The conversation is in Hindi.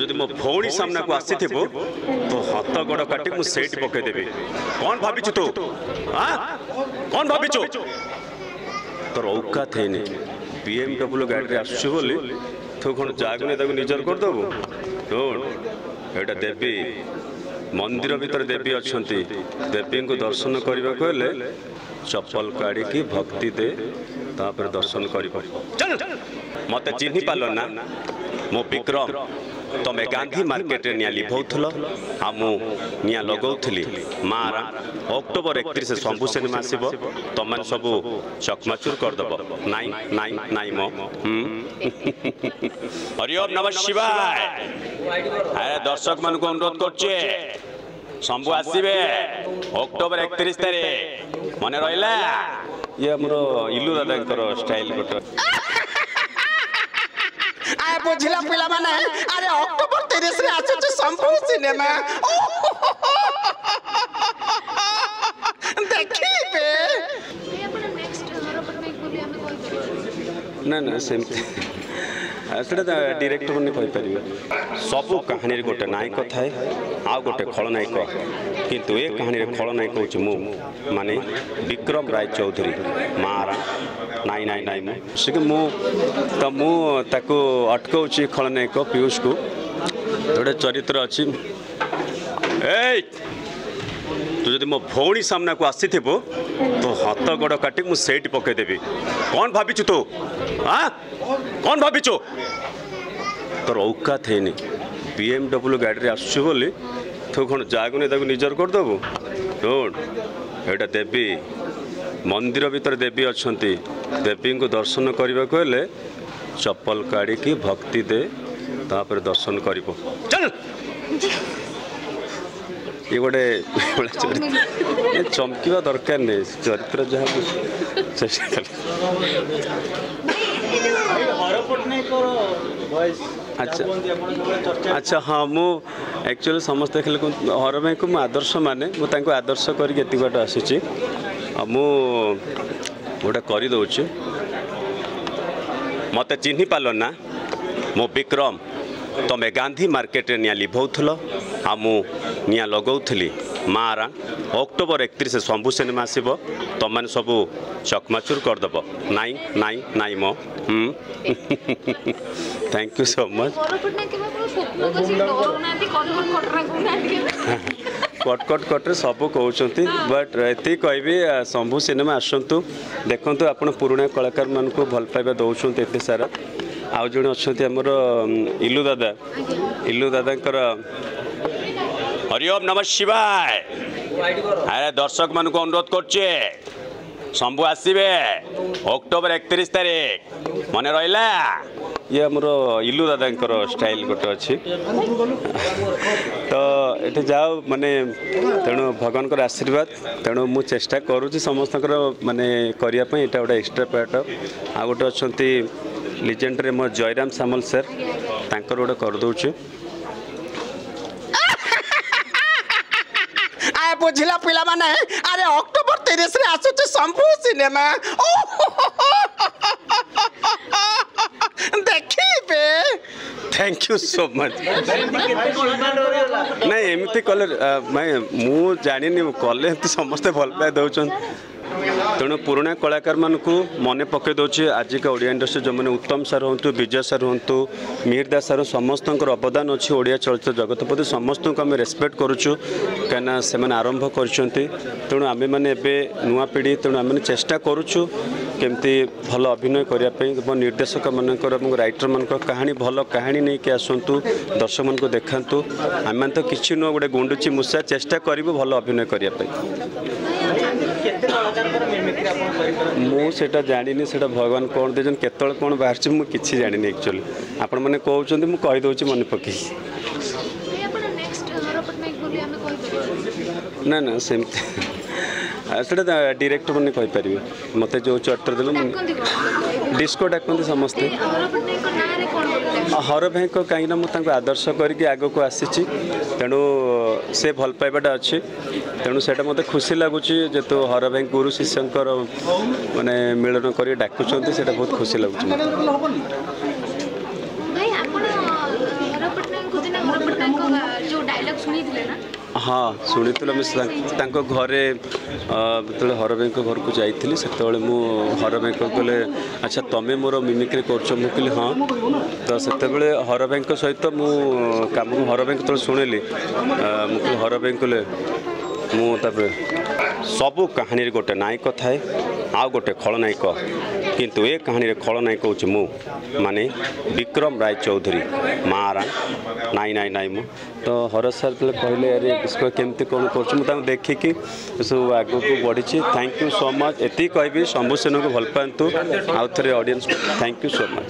जदि मो भौणी सामना को आसी तो हाथ गोड़ काटी मु सेठ पकईदेवी कौन भाभी तू कौन भाभी तोर औकात है BMW गाड़ी आसुची बोली तू कौन जागुनी ताको निजर करदेबू शुण एटा देवी मंदिर भीतर देवी अच्छा देवी को दर्शन करने को हेले चप्पल काढ़ी भक्ति दे तापर दर्शन कर मत चिन्ह पाल ना मो विक्रम तमे गांधी मार्केट निया लिभौल आ निया लगौली मारा अक्टोबर 31 शंभु सिनेमा आसब तुम मैंने सब चकमाचुर करदेव नाई नाई नाई मो हरि ओम नमः शिवाय अरे दर्शक मान को अनुरोध करछे शंभु आसबे अक्टोबर 31 तारीख मन रहा ये हमरो इलू दादा स्टाइल गोटे बुझला पिला माने अरे अक्टोबर 30 रे आछे शंभु सिनेमा देखिबे ना ना सेमती सेटा डायरेक्टर मैंने कहीपर सबू कहानी गोटे नायक थाए आ गोटे खलनायक किंतु ए कहानी खलनायक हूँ मु माने विक्रम राय चौधरी मारा नाई नाई नाई मुझे तो मुझे अटकाऊँ खलनायक पीयूष को गोटे चरित्र अच्छी तू जदि मो भौणी सामना को आसी तो हाथ गोड़ काटी मु सेठ पकईदेवी कौन भाभी तू कौन भाभी तोर औकात है BMW गाड़ी आसुची बोली तू कौन जागुनी ताको निजर करदेबू शुण एटा देवी मंदिर भीतर देवी अच्छा देवी को दर्शन करने को हेले चप्पल काढ़ी भक्ति दे तापर दर्शन कर चल ये गोटे चमकीवा दरकार नहीं चरित्र जहाँ चेष्टा अच्छा अच्छा हाँ मु एक्चुअली समस्त खेल हर भाई को आदर्श माने मुझे आदर्श करके बाट आसी मु गोटे करदे मत चिन्ह पाल ना मो विक्रम तमे गांधी मार्केट निया लिभौल आ निया लगौली मारा अक्टोबर 31 शंभु सिनेमा आसब तुम मैंने सब चकमाचुर करदेव नाई नाई नाई मो थैंक यू सो मच कटकट कट्रे सब कहते बट ये कहबी शंभु सिनेमा आसतु देखु आप पुराणा कलाकार मान को भल पाइबा दौरान एत सारा आउ जड़े अच्छा आमर इलू दादा हरि ओम नमः शिवाय अरे दर्शक मान को अनुरोध करछे शंभु आसबे अक्टोबर 31 तारीख मन रहा ये हमरो इलू दादा स्टाइल गोटे अच्छी तो ये जाओ माने तेणु भगवान आशीर्वाद तेणु मु चेष्टा करुँच समस्त माने करने यहाँ गोटे एक्सट्रा पार्ट आ गोटे अच्छा लिजेंडरे मो जयराम सामल सर तांकर गोटे करदे बुझला पिला माने अरे अक्टोबर 30 रे आछे शंभु सिनेमा देखिबे थैंक यू सो मच नहीं एमती कले मैं मु जानी कले समस्ते भल पाए दौन तेणु पुराणा कलाकार मान को मन पकई दौचे आजिका ओडिया इंडस्ट्री जो मैंने उत्तम सार हूँ विजय सार हूँ मीर दास सार समस्त अवदान अच्छी ओडिया चलचित्र जगत प्रति समस्त को आम रेस्पेक्ट करुचु कहीं से आरंभ करूँ आम मैंने नुआ पीढ़ी तेणु आम चेष्टा करुचु केमती भल अभिनय करने निर्देशक मानकर राइटर मान कहानी भल कहानी नहीं कि आसतु दर्शक मान को देखातु आम तो किसी नुह गोटे गुंडुची मूषा चेष्टा करूँ भल अभिनय करने मुझे जानी से भगवान कौन दे केतल कौन बाहर मुझे जानी एक्चुअली आपण मैंने कहते मुझे कहीदे मन पकई ना ना सेमती से डायरेक्टर मैंने कहीपर मत जो चरित्र देल डिस्को डाकती समस्ते हर भाई को कहीं मुझे आदर्श करके आग को आसी तेणु से भल पाइबाटा अच्छी तेणु से मत खुशी लगुच जेतु हर भाई गुरु शिष्यंकर माने मिलन कर डाकुंट से बहुत खुशी लगुच हाँ शुणी घरे जो हर भाई घर को जाइली से हर भाई कहले अच्छा तुम्हें मोर मिमिक्री कर हाँ तो से हर भाई सहित मुझे हर भाई जो शुणिली मुझे हर भाई कहले मुझे सबू कहानी गोटे नायक थाए आ गोटे खलनायक किंतु ए कहानी खलनायक हूँ मु माने विक्रम राय चौधरी मारा नाई नाई नाई मु तो हर सर कहले अरे इसको केमती कौन कर देखिकी सब आग को बढ़ी थैंक यू सो मच एति कहबी शंभु सेन को भल पातु आउ थे audience thank you so much.